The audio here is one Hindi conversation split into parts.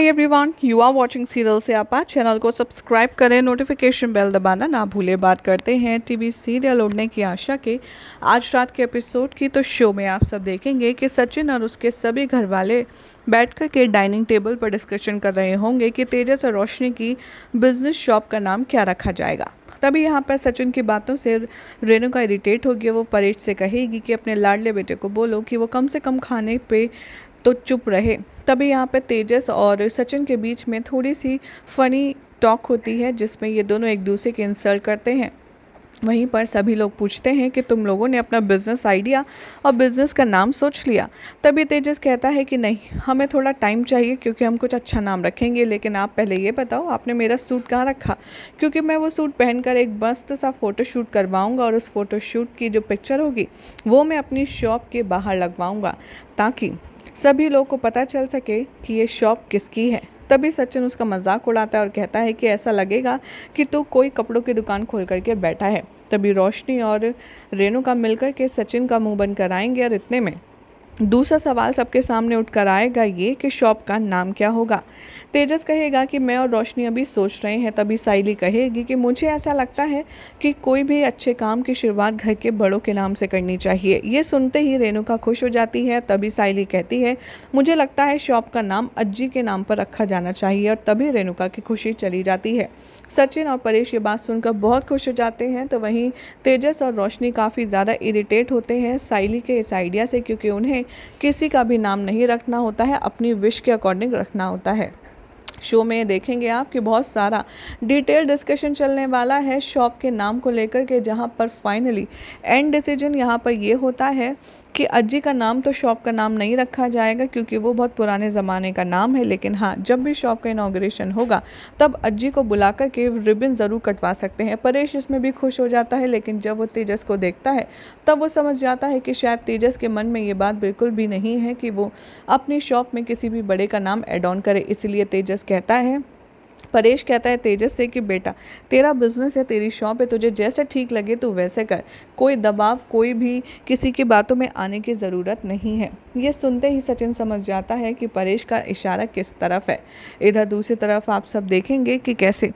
Hi everyone, you are watching serial से आपा। चैनल को सब्सक्राइब करें, नोटिफिकेशन बेल दबाना ना भूले। बात करते हैं टीवी सीरियल उड़ने की आशा के आज रात के एपिसोड की। तो शो में आप सब देखेंगे कि सचिन और उसके सभी घर वाले बैठकर के डाइनिंग टेबल पर डिस्कशन कर रहे होंगे कि तेजस और रोशनी की बिजनेस शॉप का नाम क्या रखा जाएगा। तभी यहाँ पर सचिन की बातों से रेणुका इरिटेट होगी। वो परेश से कहेगी कि अपने लाडले बेटे को बोलो कि वो कम से कम खाने पे तो चुप रहे। तभी यहाँ पे तेजस और सचिन के बीच में थोड़ी सी फनी टॉक होती है जिसमें ये दोनों एक दूसरे के इंसल्ट करते हैं। वहीं पर सभी लोग पूछते हैं कि तुम लोगों ने अपना बिजनेस आइडिया और बिजनेस का नाम सोच लिया। तभी तेजस कहता है कि नहीं, हमें थोड़ा टाइम चाहिए क्योंकि हम कुछ अच्छा नाम रखेंगे, लेकिन आप पहले ये बताओ आपने मेरा सूट कहाँ रखा, क्योंकि मैं वो सूट पहनकर एक मस्त सा फ़ोटोशूट करवाऊँगा और उस फ़ोटोशूट की जो पिक्चर होगी वो मैं अपनी शॉप के बाहर लगवाऊँगा ताकि सभी लोगों को पता चल सके कि ये शॉप किसकी है। तभी सचिन उसका मजाक उड़ाता है और कहता है कि ऐसा लगेगा कि तू कोई कपड़ों की दुकान खोल करके बैठा है। तभी रोशनी और रेणुका मिलकर के सचिन का मुंह बंद कराएंगे और इतने में दूसरा सवाल सबके सामने उठकर आएगा ये कि शॉप का नाम क्या होगा। तेजस कहेगा कि मैं और रोशनी अभी सोच रहे हैं। तभी साइली कहेगी कि मुझे ऐसा लगता है कि कोई भी अच्छे काम की शुरुआत घर के बड़ों के नाम से करनी चाहिए। ये सुनते ही रेणुका खुश हो जाती है। तभी साइली कहती है मुझे लगता है शॉप का नाम अज्जी के नाम पर रखा जाना चाहिए, और तभी रेणुका की खुशी चली जाती है। सचिन और परेश ये बात सुनकर बहुत खुश हो जाते हैं। तो वहीं तेजस और रोशनी काफ़ी ज़्यादा इरिटेट होते हैं साइली के इस आइडिया से, क्योंकि उन्हें किसी का भी नाम नहीं रखना होता है, अपनी विश के अकॉर्डिंग रखना होता है। शो में देखेंगे आप कि बहुत सारा डिटेल डिस्कशन चलने वाला है शॉप के नाम को लेकर के, जहां पर फाइनली एंड डिसीजन यहां पर ये होता है कि अज्जी का नाम तो शॉप का नाम नहीं रखा जाएगा क्योंकि वो बहुत पुराने ज़माने का नाम है। लेकिन हाँ, जब भी शॉप का इनॉग्रेशन होगा तब अज्जी को बुला कर के रिबन ज़रूर कटवा सकते हैं। परेश इसमें भी खुश हो जाता है, लेकिन जब वो तेजस को देखता है तब वो समझ जाता है कि शायद तेजस के मन में ये बात बिल्कुल भी नहीं है कि वो अपनी शॉप में किसी भी बड़े का नाम ऐड ऑन करे। इसलिए तेजस कहता है, परेश कहता है तेजस से कि बेटा तेरा बिजनेस है, तेरी शॉप है, तुझे जैसे ठीक लगे तो वैसे कर, कोई दबाव, कोई भी किसी की बातों में आने की ज़रूरत नहीं है। ये सुनते ही सचिन समझ जाता है कि परेश का इशारा किस तरफ है। इधर दूसरी तरफ आप सब देखेंगे कि कैसे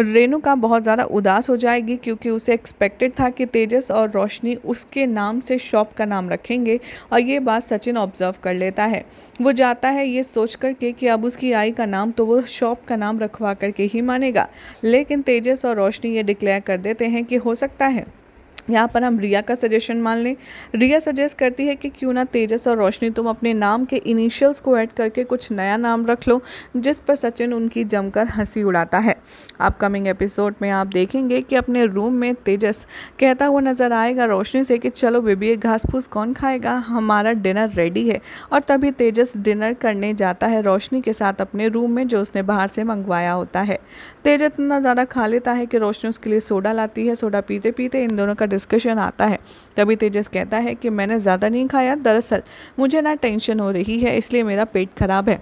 रेणुका बहुत ज़्यादा उदास हो जाएगी क्योंकि उसे एक्सपेक्टेड था कि तेजस और रोशनी उसके नाम से शॉप का नाम रखेंगे, और ये बात सचिन ऑब्जर्व कर लेता है। वो जाता है ये सोच कर के कि अब उसकी आई का नाम तो वो शॉप का नाम रखवा करके ही मानेगा, लेकिन तेजस और रोशनी ये डिक्लेयर कर देते हैं कि हो सकता है यहाँ पर हम रिया का सजेशन मान लें। रिया सजेस्ट करती है कि क्यों ना तेजस और रोशनी तुम अपने नाम के इनिशियल्स को ऐड करके कुछ नया नाम रख लो, जिस पर सचिन उनकी जमकर हंसी उड़ाता है। अपकमिंग एपिसोड में आप देखेंगे कि अपने रूम में तेजस कहता हुआ नजर आएगा रोशनी से कि चलो बेबी, ये घास फूस कौन खाएगा, हमारा डिनर रेडी है। और तभी तेजस डिनर करने जाता है रोशनी के साथ अपने रूम में, जो उसने बाहर से मंगवाया होता है। तेजस इतना ज़्यादा खा लेता है कि रोशनी उसके लिए सोडा लाती है। सोडा पीते पीते इन दोनों का डिस्कशन आता है। तभी तेजस कहता है कि मैंने ज़्यादा नहीं खाया, दरअसल मुझे ना टेंशन हो रही है, इसलिए मेरा पेट खराब है।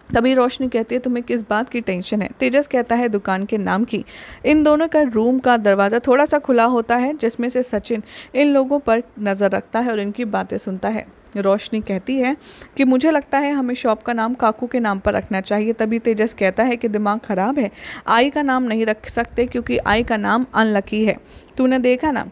तभी रोशनी कहती है तुम्हें किस बात की टेंशन है। तेजस कहता है दुकान के नाम की। इन दोनों का रूम का दरवाज़ा थोड़ा सा खुला होता है जिसमें से सचिन इन लोगों पर नज़र रखता है और इनकी बातें सुनता है। रोशनी कहती है कि मुझे लगता है हमें शॉप का नाम काकू के नाम पर रखना चाहिए। तभी तेजस कहता है कि दिमाग ख़राब है, आई का नाम नहीं रख सकते क्योंकि आई का नाम अनलकी है। तूने देखा ना,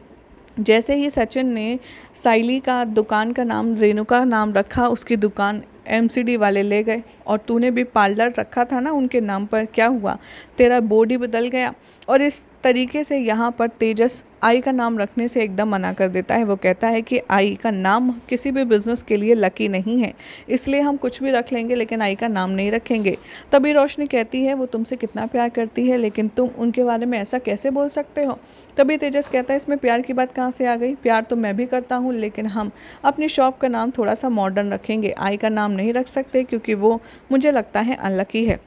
जैसे ही सचिन ने साइली का दुकान का नाम रेणुका नाम रखा, उसकी दुकान एमसीडी वाले ले गए, और तूने भी पार्लर रखा था ना उनके नाम पर, क्या हुआ, तेरा बोर्ड ही बदल गया। और इस तरीके से यहाँ पर तेजस आई का नाम रखने से एकदम मना कर देता है। वो कहता है कि आई का नाम किसी भी बिज़नेस के लिए लकी नहीं है, इसलिए हम कुछ भी रख लेंगे लेकिन आई का नाम नहीं रखेंगे। तभी रोशनी कहती है वो तुमसे कितना प्यार करती है, लेकिन तुम उनके बारे में ऐसा कैसे बोल सकते हो। तभी तेजस कहता है इसमें प्यार की बात कहाँ से आ गई, प्यार तो मैं भी करता हूँ, लेकिन हम अपनी शॉप का नाम थोड़ा सा मॉडर्न रखेंगे, आई का नाम नहीं रख सकते क्योंकि वो मुझे लगता है अनलकी है।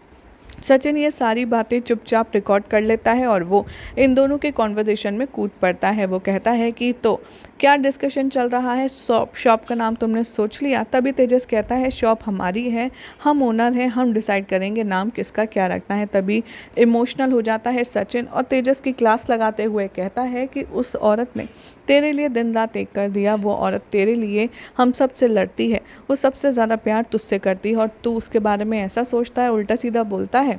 सचिन ये सारी बातें चुपचाप रिकॉर्ड कर लेता है और वो इन दोनों के कॉन्वर्सेशन में कूद पड़ता है। वो कहता है कि तो क्या डिस्कशन चल रहा है, शॉप का नाम तुमने सोच लिया? तभी तेजस कहता है शॉप हमारी है, हम ओनर हैं, हम डिसाइड करेंगे नाम किसका क्या रखना है। तभी इमोशनल हो जाता है सचिन और तेजस की क्लास लगाते हुए कहता है कि उस औरत ने तेरे लिए दिन रात एक कर दिया, वो औरत तेरे लिए हम सबसे लड़ती है, वो सबसे ज़्यादा प्यार तुझसे करती है और तू उसके बारे में ऐसा सोचता है, उल्टा सीधा बोलता है।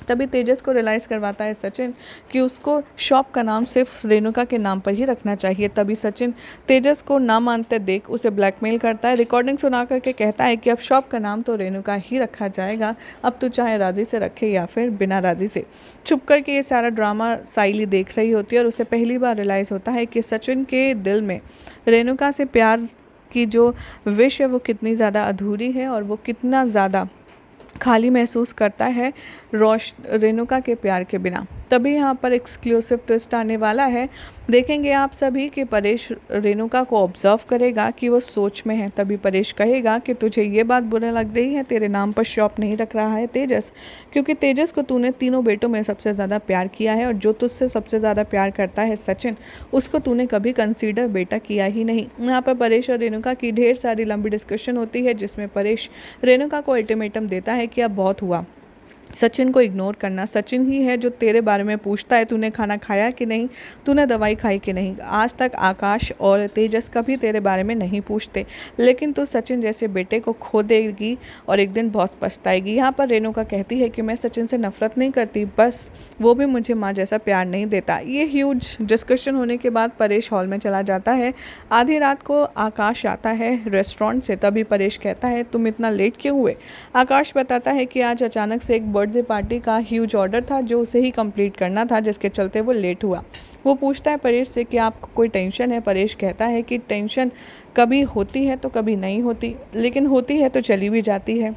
तभी तेजस को रियलाइज़ करवाता है सचिन कि उसको शॉप का नाम सिर्फ रेणुका के नाम पर ही रखना चाहिए। तभी सचिन तेजस को ना मानते देख उसे ब्लैकमेल करता है, रिकॉर्डिंग सुना करके कहता है कि अब शॉप का नाम तो रेणुका ही रखा जाएगा, अब तो चाहे राजी से रखे या फिर बिना राजी से। छुप करके ये सारा ड्रामा साइली देख रही होती है और उसे पहली बार रियलाइज़ होता है कि सचिन के दिल में रेणुका से प्यार की जो विश है वो कितनी ज़्यादा अधूरी है और वो कितना ज़्यादा खाली महसूस करता है रेणुका के प्यार के बिना। तभी यहाँ पर एक्सक्लूसिव ट्विस्ट आने वाला है। देखेंगे आप सभी कि परेश रेणुका को ऑब्जर्व करेगा कि वो सोच में है। तभी परेश कहेगा कि तुझे ये बात बुरा लग रही है, तेरे नाम पर शॉप नहीं रख रहा है तेजस, क्योंकि तेजस को तूने तीनों बेटों में सबसे ज़्यादा प्यार किया है और जो तुझसे सबसे ज़्यादा प्यार करता है सचिन, उसको तूने कभी कंसीडर बेटा किया ही नहीं। यहाँ पर परेश और रेणुका की ढेर सारी लंबी डिस्कशन होती है जिसमें परेश रेणुका को अल्टीमेटम देता है कि अब बहुत हुआ, सचिन को इग्नोर करना। सचिन ही है जो तेरे बारे में पूछता है तूने खाना खाया कि नहीं, तूने दवाई खाई कि नहीं। आज तक आकाश और तेजस कभी तेरे बारे में नहीं पूछते, लेकिन तू सचिन जैसे बेटे को खो देगी और एक दिन बहुत पछताएगी। यहाँ पर रेणुका कहती है कि मैं सचिन से नफरत नहीं करती, बस वो भी मुझे माँ जैसा प्यार नहीं देता। ये ह्यूज डिस्कशन होने के बाद परेश हॉल में चला जाता है। आधी रात को आकाश आता है रेस्टोरेंट से। तभी परेश कहता है तुम इतना लेट क्यों हुए? आकाश बताता है कि आज अचानक से एक बर्थडे पार्टी का ह्यूज ऑर्डर था जो उसे ही कंप्लीट करना था, जिसके चलते वो लेट हुआ। वो पूछता है परेश से कि आपको कोई टेंशन है? परेश कहता है कि टेंशन कभी होती है तो कभी नहीं होती, लेकिन होती है तो चली भी जाती है।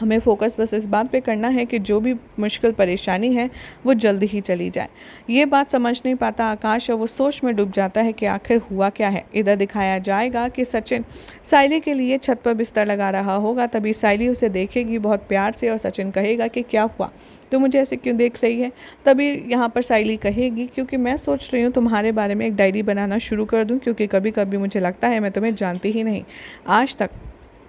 हमें फोकस बस इस बात पे करना है कि जो भी मुश्किल परेशानी है वो जल्दी ही चली जाए। ये बात समझ नहीं पाता आकाश और वो सोच में डूब जाता है कि आखिर हुआ क्या है। इधर दिखाया जाएगा कि सचिन साइली के लिए छत पर बिस्तर लगा रहा होगा। तभी साइली उसे देखेगी बहुत प्यार से और सचिन कहेगा कि क्या हुआ, तो मुझे ऐसे क्यों देख रही है? तभी यहाँ पर साइली कहेगी क्योंकि मैं सोच रही हूँ तुम्हारे बारे में एक डायरी बनाना शुरू कर दूँ, क्योंकि कभी कभी मुझे लगता है मैं तुम्हें जानती ही नहीं। आज तक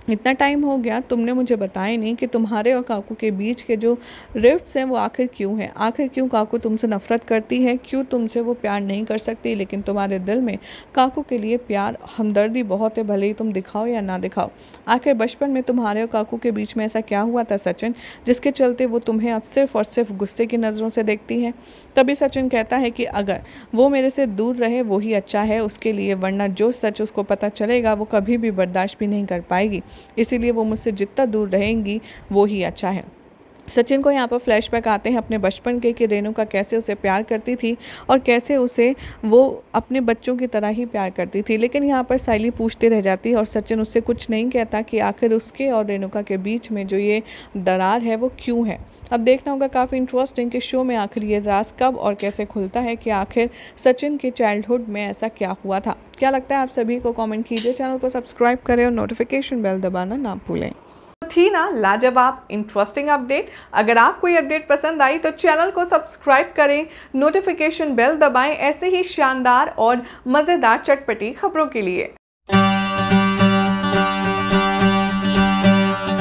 इतना टाइम हो गया तुमने मुझे बताया नहीं कि तुम्हारे और काकू के बीच के जो रिफ्ट्स हैं वो आखिर क्यों हैं। आखिर क्यों काकू तुमसे नफरत करती है, क्यों तुमसे वो प्यार नहीं कर सकती, लेकिन तुम्हारे दिल में काकू के लिए प्यार हमदर्दी बहुत है, भले ही तुम दिखाओ या ना दिखाओ। आखिर बचपन में तुम्हारे और काकू के बीच में ऐसा क्या हुआ था सचिन, जिसके चलते वो तुम्हें अब सिर्फ और सिर्फ गुस्से की नज़रों से देखती है? तभी सचिन कहता है कि अगर वो मेरे से दूर रहे वो ही अच्छा है उसके लिए, वरना जो सच उसको पता चलेगा वो कभी भी बर्दाश्त भी नहीं कर पाएगी, इसीलिए वो मुझसे जितना दूर रहेंगी वो ही अच्छा है। सचिन को यहाँ पर फ्लैशबैक आते हैं अपने बचपन के कि रेणुका कैसे उसे प्यार करती थी और कैसे उसे वो अपने बच्चों की तरह ही प्यार करती थी। लेकिन यहाँ पर साइली पूछती रह जाती है और सचिन उससे कुछ नहीं कहता कि आखिर उसके और रेणुका के बीच में जो ये दरार है वो क्यों है। अब देखना होगा काफ़ी इंटरेस्टिंग कि शो में आखिर ये राज कब और कैसे खुलता है कि आखिर सचिन के चाइल्डहुड में ऐसा क्या हुआ था। क्या लगता है आप सभी को कमेंट कीजिए, चैनल को सब्सक्राइब करें और नोटिफिकेशन बेल दबाना ना भूलें। थी ना लाजवाब इंटरेस्टिंग अपडेट। अगर आपको ये अपडेट पसंद आई तो चैनल को सब्सक्राइब करें, नोटिफिकेशन बेल दबाएं ऐसे ही शानदार और मज़ेदार चटपटी खबरों के लिए।